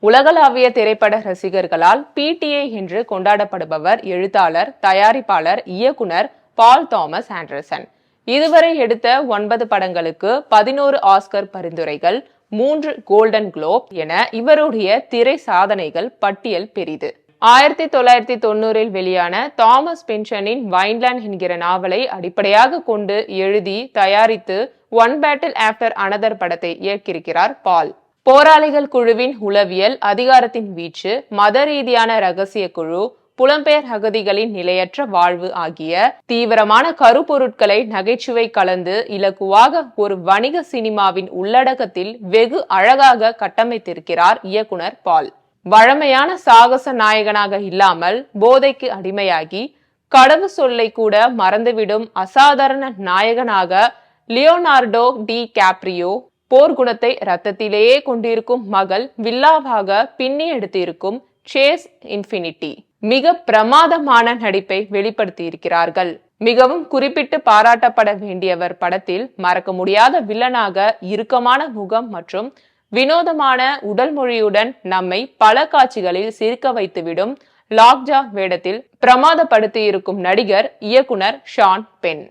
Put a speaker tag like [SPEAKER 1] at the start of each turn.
[SPEAKER 1] உலகளாவிய திரைப்பட ரசிகர்களால் பிடிஏ என்று கொண்டாடப்படுபவர் எழுத்தாளர், தயாரிப்பாளர், இயக்குனர் பால் தாமஸ் ஆண்டர்சன். இதுவரை எடுத்த 9 படங்களுக்கு 11 ஆஸ்கர் பரிந்துரைகள், 3 கோல்டன் குளோப் என இவருடைய திரை சாதனைகள் பட்டியல் பெரிது. 1990 வெளியான தாமஸ் பின்சனின் வைன்லேண்ட் என்கிற நாவலை அடிப்படையாக கொண்டு எழுதி தயாரித்து ஒன் பேட்டில் ஆஃப்டர் அனதர் படத்தை இயக்கியிருக்கிறார் பால். போராளிகள் குழுவின் உளவியல், அதிகாரத்தின் வீச்சு, மத ரீதியான ரகசிய குழு, புலம்பெயர் அகதிகளின் நிலையற்ற வாழ்வு ஆகிய தீவிரமான கருப்பொருட்களை நகைச்சுவை கலந்து இலகுவாக ஒரு வணிக சினிமாவின் உள்ளடக்கத்தில் வெகு அழகாக கட்டமைத்திருக்கிறார் இயக்குனர் பால். வழமையான சாகச நாயகனாக இல்லாமல் போதைக்கு அடிமையாகி கடவு சொல்லை கூட மறந்துவிடும் அசாதாரண நாயகனாக லியோனார்டோ டி கேப்ரியோ, போர்க்குணத்தை ரத்தத்திலேயே கொண்டிருக்கும் மகள் வில்லாவாக பின்னி எடுத்திருக்கும் சேஸ் இன்ஃபினிட்டி மிக பிரமாதமான நடிப்பை வெளிப்படுத்தி இருக்கிறார்கள். மிகவும் குறிப்பிட்டு பாராட்டப்பட வேண்டியவர் படத்தில் மறக்க முடியாத வில்லனாக இறுக்கமான முகம் மற்றும் வினோதமான உடல் மொழியுடன் நம்மை பல காட்சிகளில் சிரிக்க வைத்துவிடும் லாக்ஜா வேடத்தில் பிரமாதப்படுத்தி இருக்கும் நடிகர், இயக்குனர் ஷான் பென்.